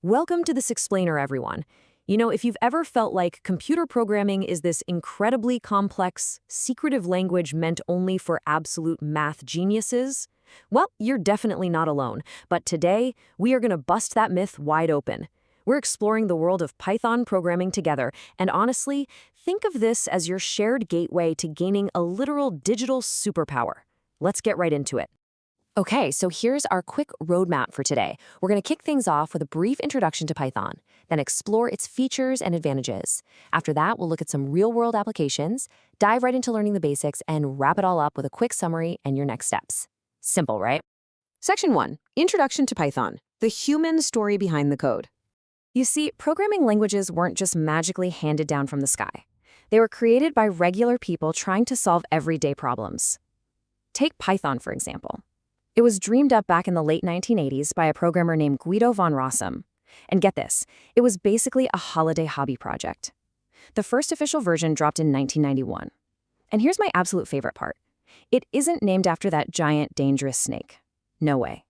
Welcome to this explainer, everyone. If you've ever felt like computer programming is this incredibly complex, secretive language meant only for absolute math geniuses, well, you're definitely not alone. But today, we are going to bust that myth wide open. We're exploring the world of Python programming together, and honestly, think of this as your shared gateway to gaining a literal digital superpower. Let's get right into it. Okay, so here's our quick roadmap for today. We're going to kick things off with a brief introduction to Python, then explore its features and advantages. After that, we'll look at some real-world applications, dive right into learning the basics, and wrap it all up with a quick summary and your next steps. Simple, right? Section 1. Introduction to Python, the human story behind the code. You see, programming languages weren't just magically handed down from the sky. They were created by regular people trying to solve everyday problems. Take Python, for example. It was dreamed up back in the late 1980s by a programmer named Guido von Rossum. And get this, it was basically a holiday hobby project. The first official version dropped in 1991. And here's my absolute favorite part. It isn't named after that giant, dangerous snake. No way.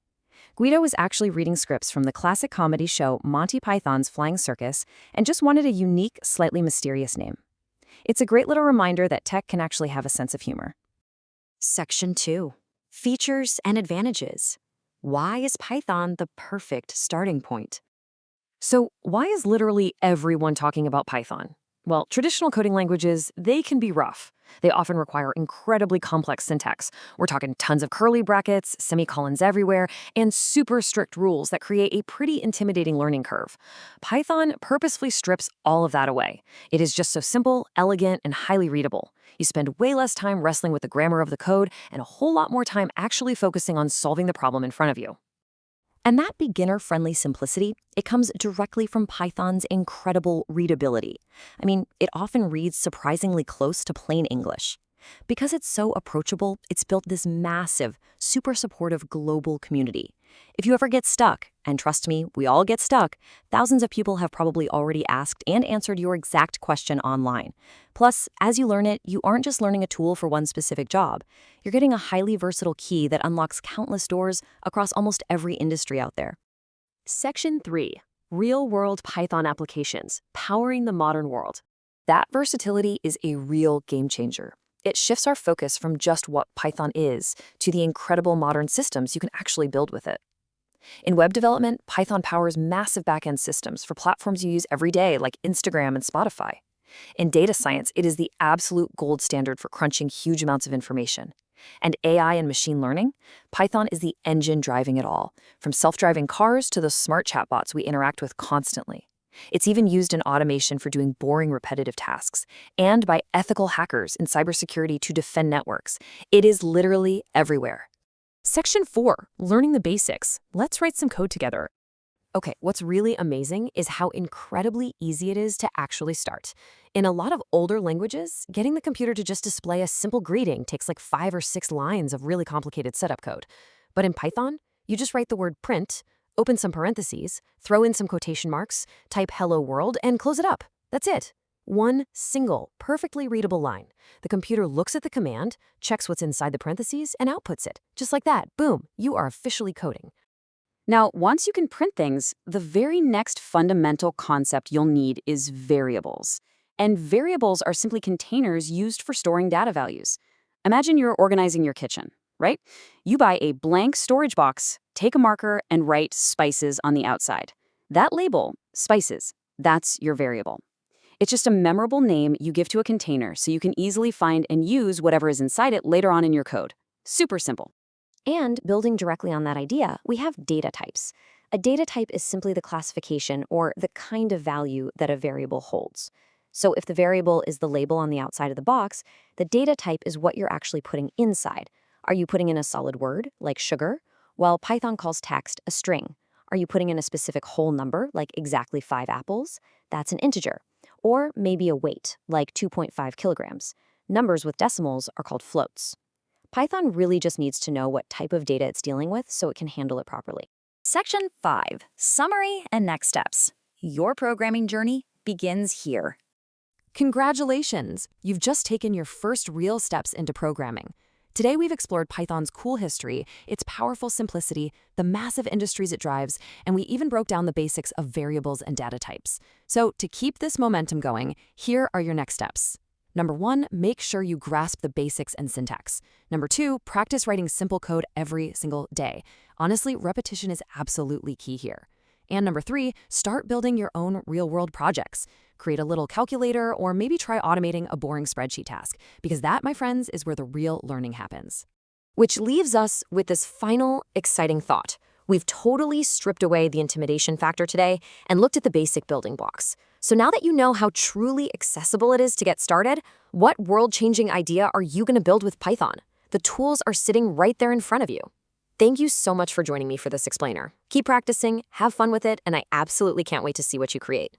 Guido was actually reading scripts from the classic comedy show Monty Python's Flying Circus and just wanted a unique, slightly mysterious name. It's a great little reminder that tech can actually have a sense of humor. Section 2. Features and advantages. Why is Python the perfect starting point? So, why is literally everyone talking about Python? Well, traditional coding languages, they can be rough. They often require incredibly complex syntax. We're talking tons of curly brackets, semicolons everywhere, and super strict rules that create a pretty intimidating learning curve. Python purposefully strips all of that away. It is just so simple, elegant, and highly readable. You spend way less time wrestling with the grammar of the code and a whole lot more time actually focusing on solving the problem in front of you. And that beginner-friendly simplicity, it comes directly from Python's incredible readability. I mean, it often reads surprisingly close to plain English. Because it's so approachable, it's built this massive, super supportive global community. If you ever get stuck, and trust me, we all get stuck, thousands of people have probably already asked and answered your exact question online. Plus, as you learn it, you aren't just learning a tool for one specific job. You're getting a highly versatile key that unlocks countless doors across almost every industry out there. Section 3. Real-world Python applications, powering the modern world. That versatility is a real game changer. It shifts our focus from just what Python is to the incredible modern systems you can actually build with it. In web development, Python powers massive backend systems for platforms you use every day like Instagram and Spotify. In data science, it is the absolute gold standard for crunching huge amounts of information. And AI and machine learning, Python is the engine driving it all, from self-driving cars to the smart chatbots we interact with constantly. It's even used in automation for doing boring, repetitive tasks, and by ethical hackers in cybersecurity to defend networks. It is literally everywhere. Section 4. Learning the basics. Let's write some code together. Okay, what's really amazing is how incredibly easy it is to actually start. In a lot of older languages, getting the computer to just display a simple greeting takes like 5 or 6 lines of really complicated setup code. But in Python, you just write the word print, open some parentheses, throw in some quotation marks, type hello world, and close it up. That's it. One single, perfectly readable line. The computer looks at the command, checks what's inside the parentheses, and outputs it. Just like that, boom, you are officially coding. Now, once you can print things, the very next fundamental concept you'll need is variables. And variables are simply containers used for storing data values. Imagine you're organizing your kitchen, right? You buy a blank storage box, take a marker, and write spices on the outside. That label, spices, that's your variable. It's just a memorable name you give to a container so you can easily find and use whatever is inside it later on in your code. Super simple. And building directly on that idea, we have data types. A data type is simply the classification or the kind of value that a variable holds. So if the variable is the label on the outside of the box, the data type is what you're actually putting inside. Are you putting in a solid word, like sugar? While Python calls text a string. Are you putting in a specific whole number, like exactly 5 apples? That's an integer. Or maybe a weight, like 2.5 kilograms. Numbers with decimals are called floats. Python really just needs to know what type of data it's dealing with so it can handle it properly. Section 5. Summary and next steps. Your programming journey begins here. Congratulations! You've just taken your first real steps into programming. Today we've explored Python's cool history, its powerful simplicity, the massive industries it drives, and we even broke down the basics of variables and data types. So to keep this momentum going, here are your next steps. Number 1, make sure you grasp the basics and syntax. Number 2, practice writing simple code every single day. Honestly, repetition is absolutely key here. And number 3, start building your own real-world projects. Create a little calculator or maybe try automating a boring spreadsheet task, because that, my friends, is where the real learning happens. Which leaves us with this final exciting thought. We've totally stripped away the intimidation factor today and looked at the basic building blocks. So now that you know how truly accessible it is to get started, what world-changing idea are you going to build with Python? The tools are sitting right there in front of you. Thank you so much for joining me for this explainer. Keep practicing, have fun with it, and I absolutely can't wait to see what you create.